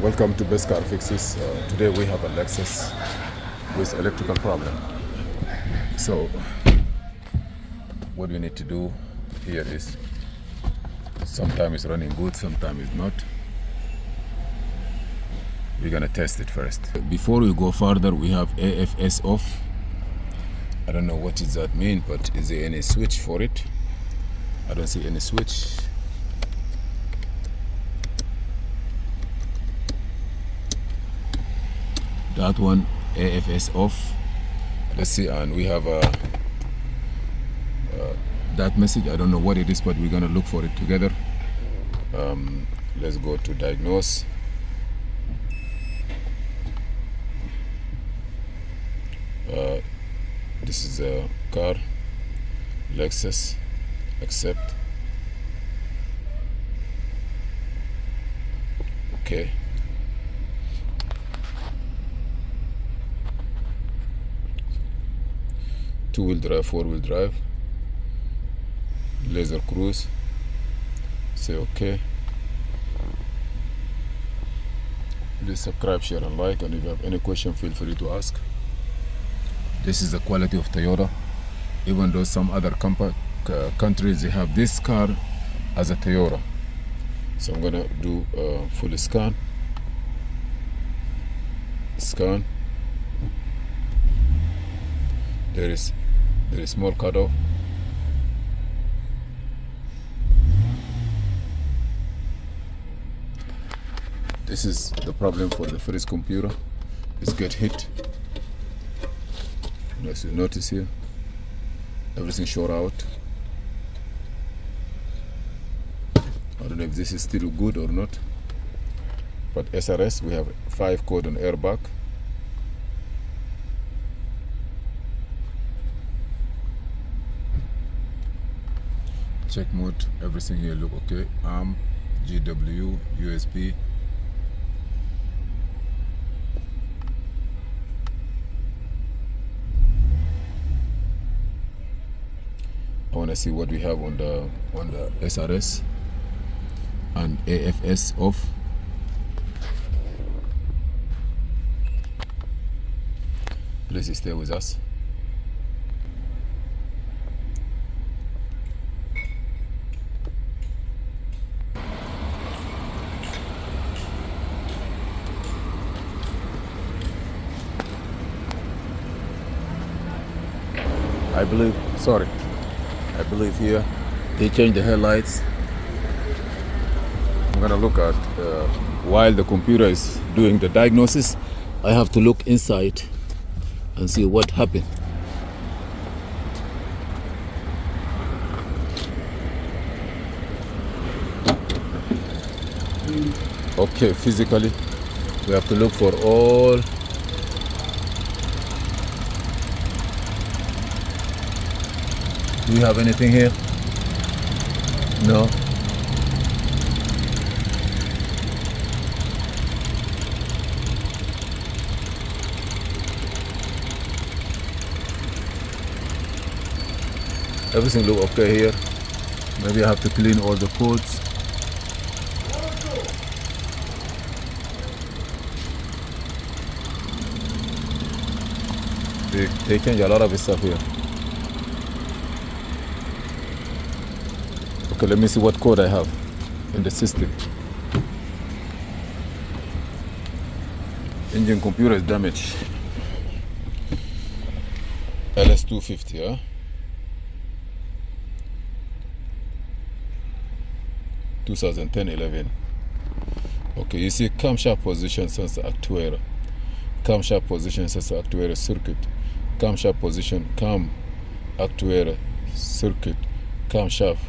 Welcome to Best Car Fixes. Today we have a Lexus with electrical problem. So what we need to do here is, sometimes it's running good, sometimes it's not. We're gonna test it first. Before we go further, we have AFS off. I don't know what does that mean, but is there any switch for it? I don't see any switch. That one, AFS off. Let's see, and we have that message. I don't know what it is, but we're gonna look for it together. Let's go to Daignose. This is a car, Lexus, accept. Okay. Two-wheel drive, four-wheel drive, laser cruise, say okay. Please subscribe, share and like, and if you have any question, feel free to ask. This is the quality of Toyota, even though some other countries they have this car as a Toyota. So I'm gonna do a full scan. There is small cutoff. This is the problem for the first computer. It's get hit. As you notice here, everything short out. I don't know if this is still good or not, but SRS, we have 5 code on airbag. Check mode, everything here look okay. ARM, GW, USB. I want to see what we have on the SRS and AFS off. Please stay with us. I believe here they changed the headlights. I'm gonna look at while the computer is doing the diagnosis, I have to look inside and see what happened. Okay, physically we have to look for all. Do you have anything here? No. Everything look okay here. Maybe I have to clean all the codes. They change a lot of stuff here. Okay, let me see what code I have in the system. Engine computer is damaged. LS250, huh? 2010-11. Okay, you see camshaft position sensor actuator, camshaft position sensor actuator circuit, camshaft position cam actuator circuit, camshaft,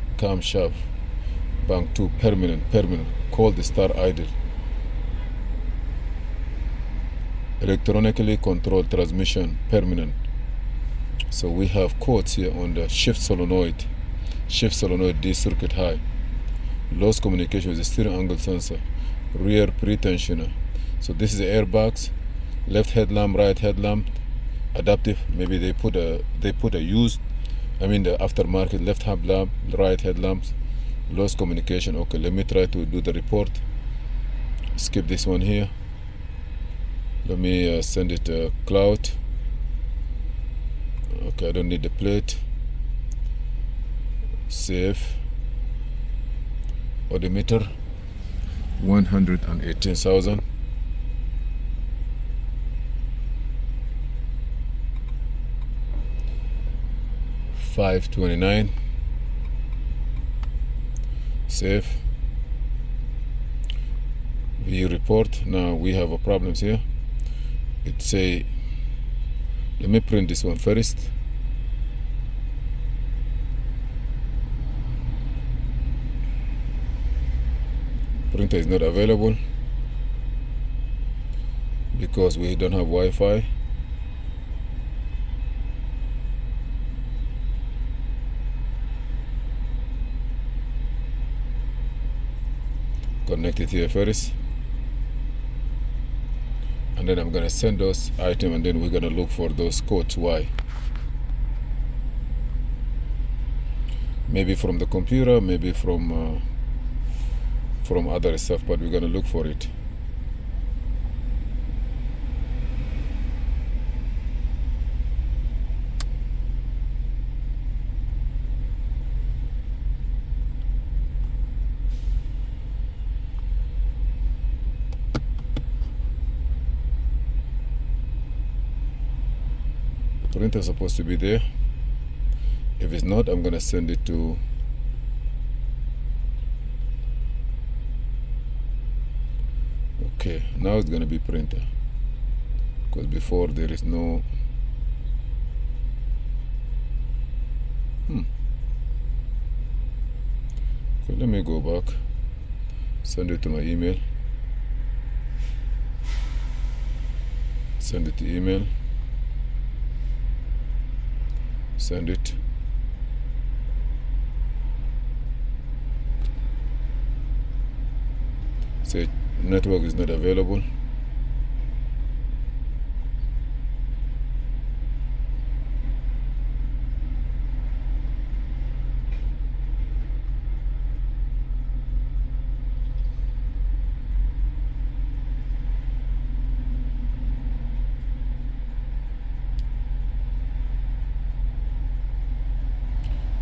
bank 2, permanent, cold start idle, electronically controlled transmission, permanent. So we have codes here on the shift solenoid D circuit high, lost communication with the steering angle sensor, rear pretensioner. So this is the airbags, left headlamp, right headlamp, adaptive. Maybe they put a used, the aftermarket left headlamp, right headlamps, lost communication. Okay, let me try to do the report. skip this one here. Let me send it to cloud. Okay, I don't need the plate. Save. Odometer 118,000. $529. Save. View report. Now we have a problems here. It say, let me print this one first. Printer is not available because we don't have Wi-Fi. Connect it here first, and then I'm gonna send those items, and then we're gonna look for those codes. Why? Maybe from the computer, maybe from other stuff, but we're gonna look for it. Printer is supposed to be there. If it's not, I'm gonna send it to okay, now it's gonna be printer, because before there is no Okay, let me go back, send it to my email, send it to email, send it. Say network is not available.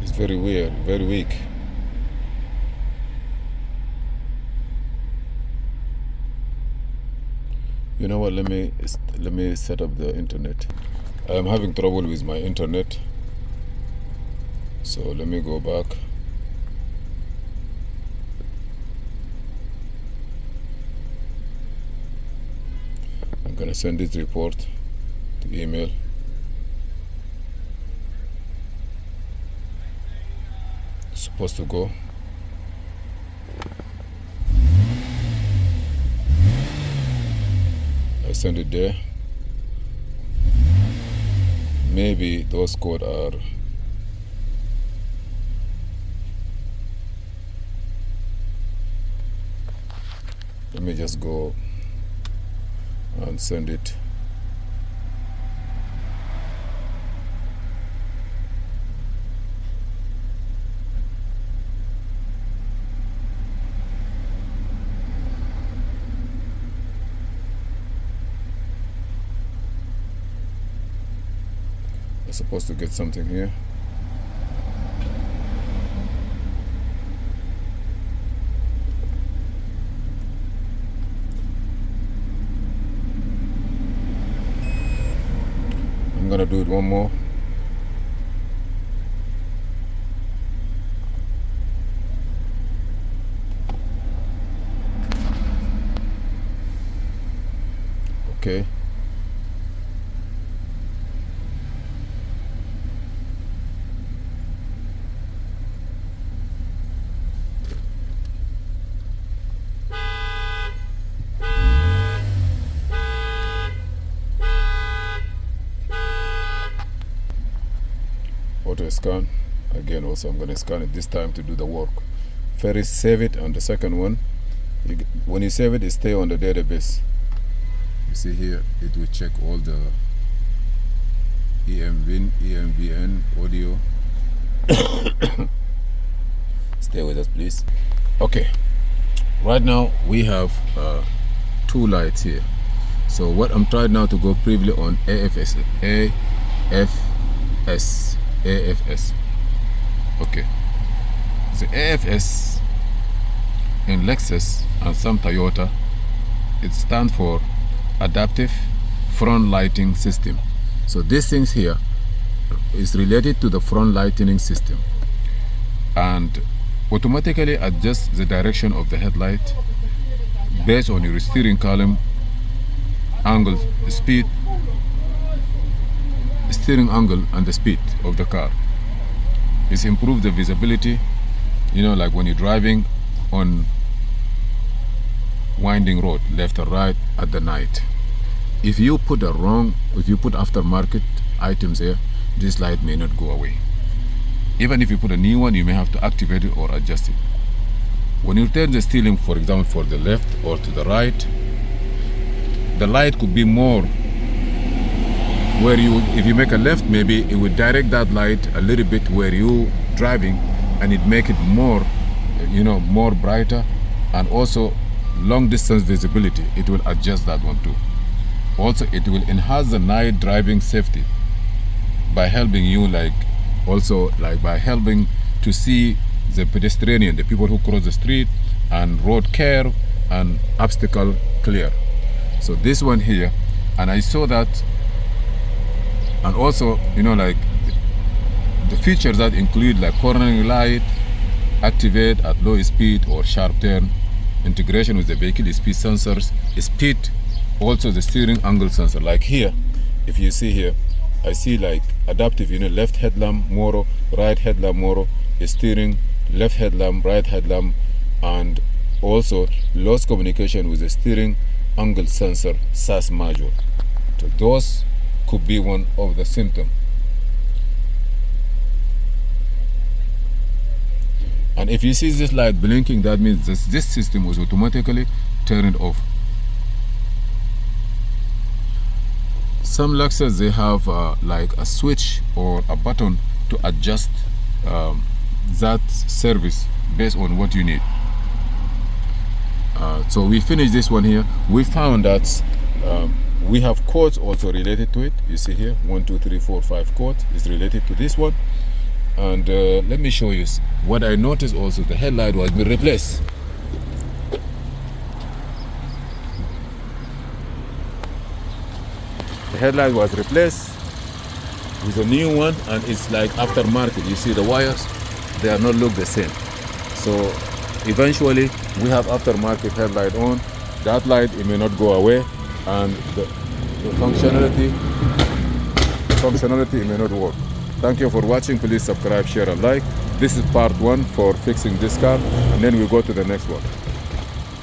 It's very weird, very weak. You know what, let me set up the internet. I'm having trouble with my internet, so let me go back. I'm gonna send this report to email. It's supposed to go. Send it there. Maybe those codes are let me just go and send it. Supposed to get something here. I'm gonna do it one more. Okay. Auto scan again. Also, I'm going to scan it this time to do the work. First, save it on the second one. When you save it, stay on the database. You see here, it will check all the EMVN audio. Stay with us, please. Okay, right now we have two lights here. So what I'm trying now to go briefly on AFS. Okay, the AFS in Lexus and some Toyota, it stands for Adaptive Front Lighting System. So these things here is related to the front lighting system and automatically adjusts the direction of the headlight based on your steering column angle, speed, steering angle and the speed of the car. It's improved the visibility, you know, like when you're driving on winding road, left or right at the night. If you put aftermarket items here, this light may not go away. Even if you put a new one, you may have to activate it or adjust it. When you turn the steering, for example, for the left or to the right, the light could be more where if you make a left, maybe it would direct that light a little bit where you driving, and it make it more, you know, more brighter, and also long distance visibility, it will adjust that one too. Also, it will enhance the night driving safety by helping you, by helping to see the pedestrian, the people who cross the street, and road curve and obstacle clear. So this one here, and I saw that, and also, you know, like the features that include like cornering light, activate at low speed or sharp turn, integration with the vehicle speed sensors, speed, also the steering angle sensor. Like here, if you see here, I see like adaptive, you know, left headlamp, motor, right headlamp, motor, steering, left headlamp, right headlamp, and also lost communication with the steering angle sensor SAS module. So those could be one of the symptoms. And if you see this light blinking, that means this system was automatically turned off. Some Lexus, they have like a switch or a button to adjust that service based on what you need. So we finished this one here. We found that we have codes also related to it. You see here, 1, 2, 3, 4, 5 codes is related to this one. And let me show you what I noticed also. The headlight was being replaced. The headlight was replaced with a new one, and it's like aftermarket. You see the wires, they are not look the same. So eventually we have aftermarket headlight on. That light, it may not go away, and the functionality it may not work. Thank you for watching. Please subscribe, share and like. This is part 1 for fixing this car, and then we'll go to the next one.